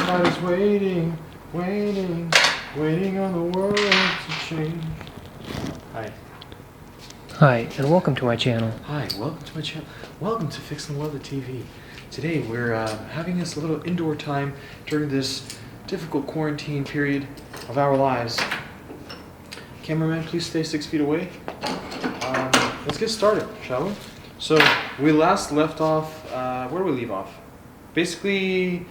Everybody's waiting, waiting, waiting on the world to change. Hi. Hi, and welcome to my channel. Hi, welcome to my channel. Welcome to FIXEDANDWELDED TV. Today we're having this little indoor time during this difficult quarantine period of our lives. Cameraman, please stay 6 feet away. Let's get started, shall we? So we last left off, where do we leave off? Basically,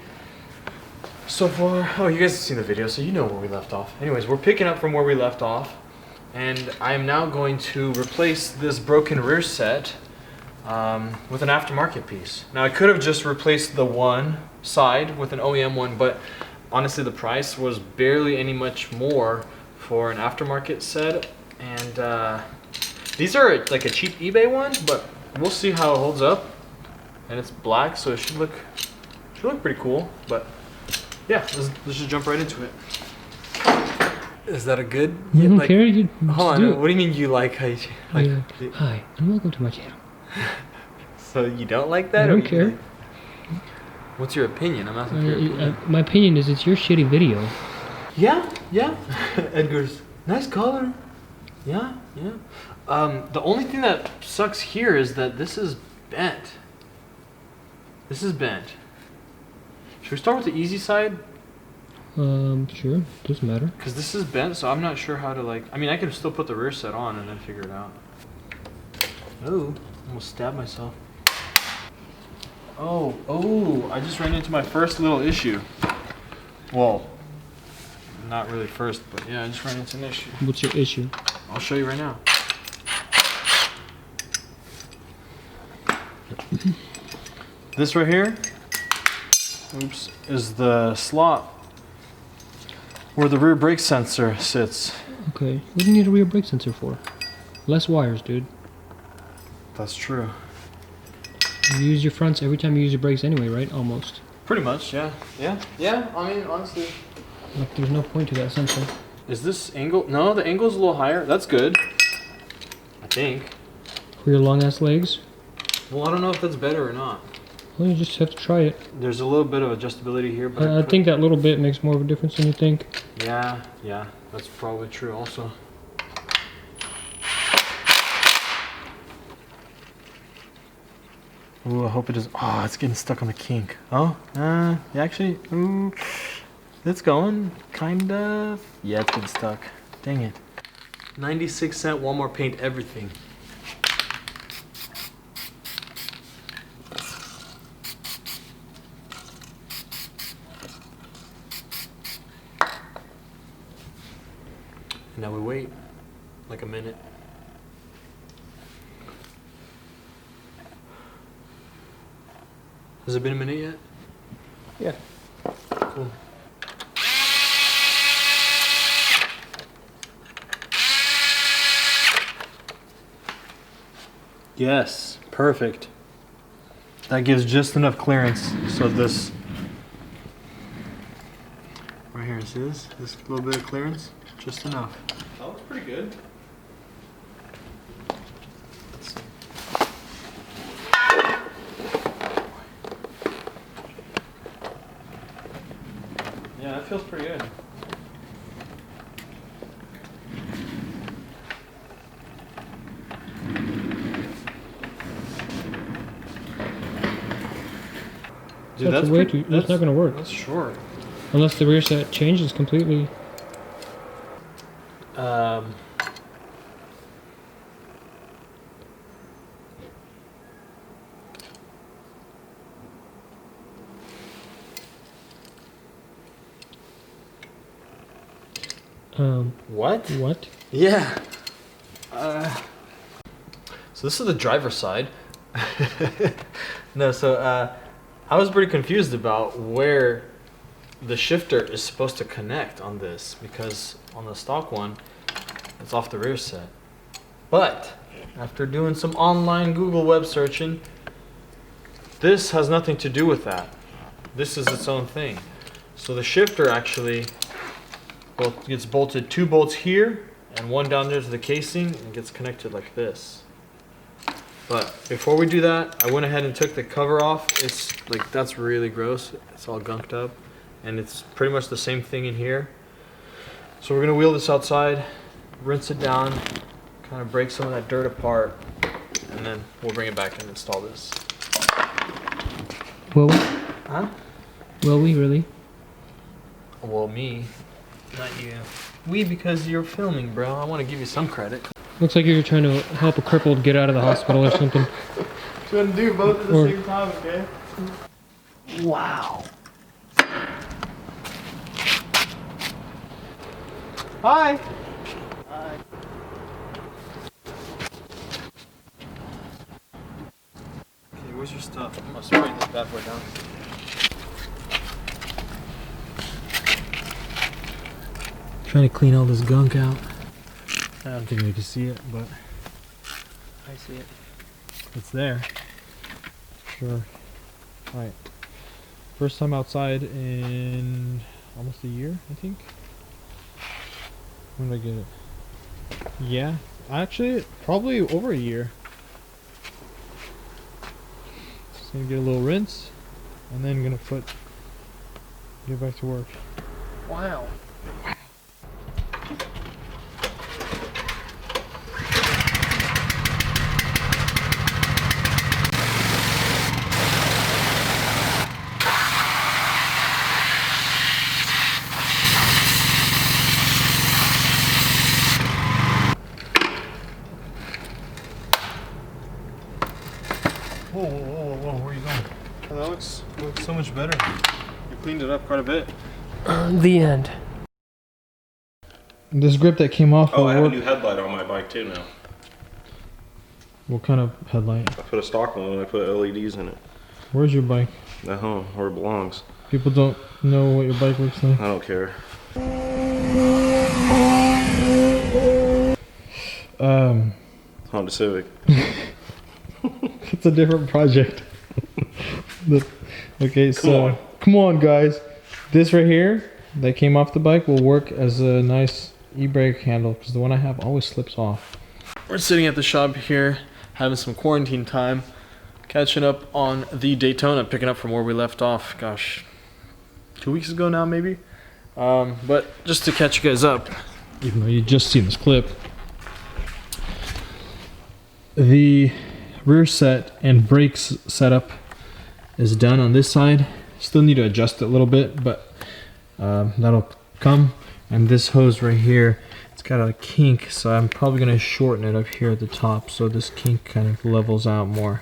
so far, oh, you guys have seen the video, so you know where we left off. Anyways, we're picking up from where we left off, and I'm now going to replace this broken rear set with an aftermarket piece. Now, I could have just replaced the one side with an OEM one, but honestly, the price was barely any much more for an aftermarket set, and these are like a cheap eBay one, but we'll see how it holds up. And it's black, so it should look pretty cool. But yeah, let's just jump right into it. Is that a good? I don't care. You hold on. What do you mean you like? Hi, and welcome to my channel. So you don't like that? I don't care. What's your opinion? I'm asking for your opinion. My opinion is it's your shitty video. Yeah. Edgar's nice color. Yeah. The only thing that sucks here is that this is bent. This is bent. Should we start with the easy side? Sure. Doesn't matter. Because this is bent, so I'm not sure how to I mean, I can still put the rear set on and then figure it out. Oh, almost stabbed myself. Oh, I just ran into my first little issue. Well, not really first, but yeah, I just ran into an issue. What's your issue? I'll show you right now. This right here, oops, is the slot where the rear brake sensor sits. Okay, what do you need a rear brake sensor for? Less wires, dude. That's true. You use your fronts every time you use your brakes anyway, right? Almost. Pretty much, yeah. Yeah, I mean, honestly. Like, there's no point to that sensor. Is this angle? No, the angle's a little higher. That's good. I think. For your long ass legs? Well, I don't know if that's better or not. Well, you just have to try it. There's a little bit of adjustability here, but I think that little bit makes more of a difference than you think. Yeah, that's probably true also. Ooh, I hope it is. Oh, it's getting stuck on the kink. Oh, actually, ooh, it's going, kind of. Yeah, it's getting stuck. Dang it. 96-cent Walmart paint everything. Now we wait like a minute. Has it been a minute yet? Yeah. Cool. Yes, perfect. That gives just enough clearance so this right here, see this little bit of clearance? Just enough. That looks pretty good. Let's see. Yeah, that feels pretty good. Dude, that's way too. That's not gonna work. That's short. Unless the rear set changes completely. What? What? Yeah. So this is the driver's side. No, so I was pretty confused about where the shifter is supposed to connect on this, because on the stock one, it's off the rear set. But after doing some online Google web searching, this has nothing to do with that. This is its own thing. So the shifter actually gets bolted 2 bolts here and 1 down there to the casing and gets connected like this. But before we do that, I went ahead and took the cover off. It's like, that's really gross. It's all gunked up. and it's pretty much the same thing in here. So we're gonna wheel this outside, rinse it down, kind of break some of that dirt apart, and then we'll bring it back and install this. Will we? Huh? Will we really? Well, me, not you. We, because you're filming, bro. I want to give you some credit. Looks like you're trying to help a crippled get out of the hospital or something. Shouldn't do both at the same time, okay? Wow. Hi. Hi. Okay, where's your stuff? I'm gonna spray this bad boy down. Trying to clean all this gunk out. I don't think you can see it, but I see it. it's there. Sure. Alright. First time outside in almost a year, I think. When did I get it? Yeah, actually, probably over a year. Just gonna get a little rinse, and then gonna get back to work. Wow. Whoa, where are you going? Oh, that looks so much better. You cleaned it up quite a bit. The end. This grip that came off. Oh, I have a new headlight on my bike too now. What kind of headlight? I put a stock one and I put LEDs in it. Where's your bike? At home, where it belongs. People don't know what your bike looks like. I don't care. Honda Civic. It's a different project. Okay, so come on, guys. This right here that came off the bike will work as a nice e-brake handle because the one I have always slips off. We're sitting at the shop here, having some quarantine time, catching up on the Daytona, picking up from where we left off. Gosh, 2 weeks ago now, maybe. But just to catch you guys up, even though you just seen this clip, the rear set and brakes setup is done on this side. Still need to adjust it a little bit, but that'll come. And this hose right here, it's got a kink, so I'm probably gonna shorten it up here at the top so this kink kind of levels out more.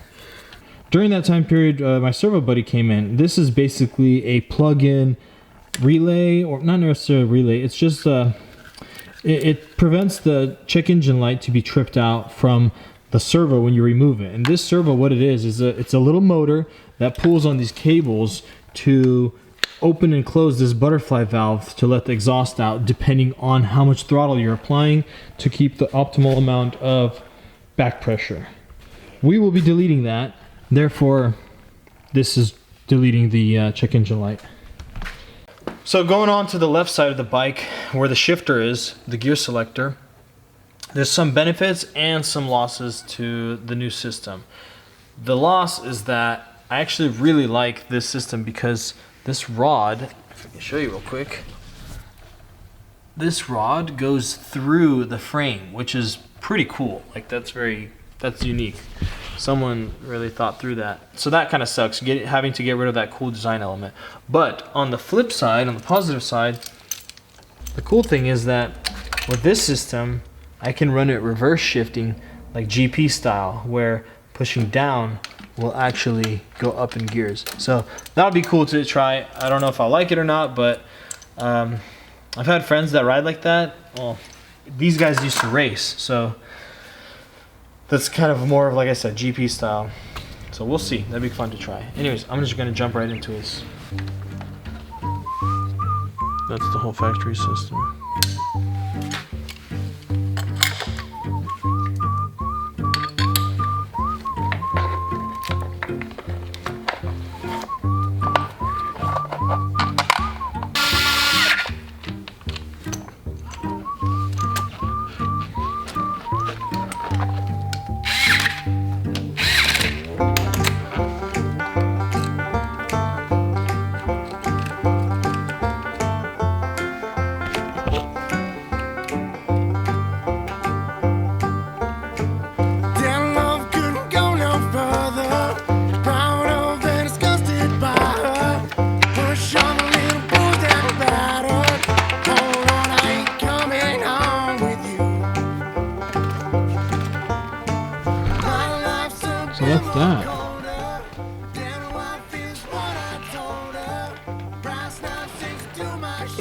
During that time period, my servo buddy came in. This is basically a plug-in relay, or not necessarily a relay, it's just it prevents the check engine light to be tripped out from the servo when you remove it. And this servo, what it is it's a little motor that pulls on these cables to open and close this butterfly valve to let the exhaust out depending on how much throttle you're applying to keep the optimal amount of back pressure. We will be deleting that, therefore this is deleting the check engine light. So going on to the left side of the bike where the shifter is, the gear selector, there's some benefits and some losses to the new system. The loss is that I actually really like this system because this rod, if I can show you real quick, this rod goes through the frame, which is pretty cool. Like that's unique. Someone really thought through that. So that kind of sucks, having to get rid of that cool design element. But on the flip side, on the positive side, the cool thing is that with this system, I can run it reverse shifting like GP style, where pushing down will actually go up in gears. So that'll be cool to try. I don't know if I'll like it or not, but I've had friends that ride like that. Well, these guys used to race, so that's kind of more of, like I said, GP style. So we'll see. That'd be fun to try. Anyways, I'm just gonna jump right into this. That's the whole factory system.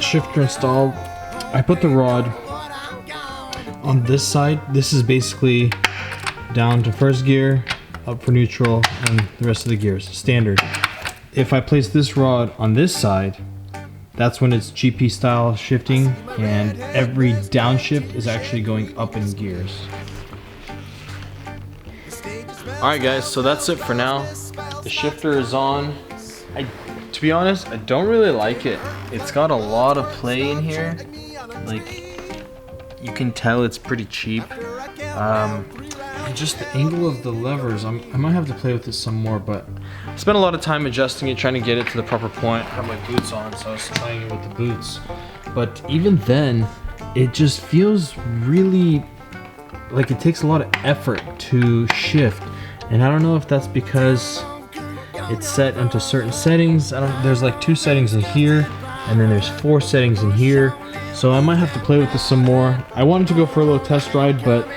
shifter installed, I put the rod on this side. This is basically down to first gear, up for neutral, and the rest of the gears, standard. If I place this rod on this side, that's when it's GP style shifting, and every downshift is actually going up in gears. Alright guys, so that's it for now. The shifter is on. To be honest, I don't really like it. It's got a lot of play in here. Like, you can tell it's pretty cheap. And just the angle of the levers, I might have to play with this some more, but I spent a lot of time adjusting it, trying to get it to the proper point. I have my boots on, so I was playing it with the boots. But even then, it just feels really like it takes a lot of effort to shift. And I don't know if that's because it's set into certain settings. There's like 2 settings in here, and then there's 4 settings in here. So I might have to play with this some more. I wanted to go for a little test ride, but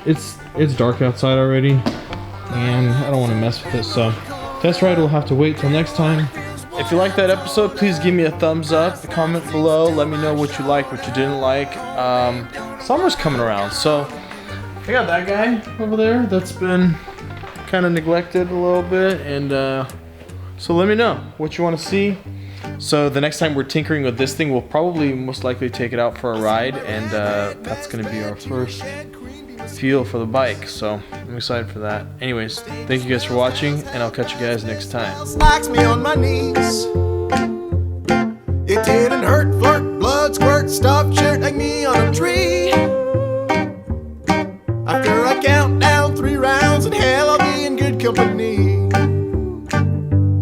it's dark outside already, and I don't want to mess with it. So test ride will have to wait till next time. If you liked that episode, please give me a thumbs up, comment below, let me know what you liked, what you didn't like. Summer's coming around, so I got that guy over there that's been kind of neglected a little bit, and so let me know what you want to see. So the next time we're tinkering with this thing, we'll probably most likely take it out for a ride, and that's going to be our first feel for the bike, so I'm excited for that. Anyways, thank you guys for watching, and I'll catch you guys next time. Knocks me on my knees.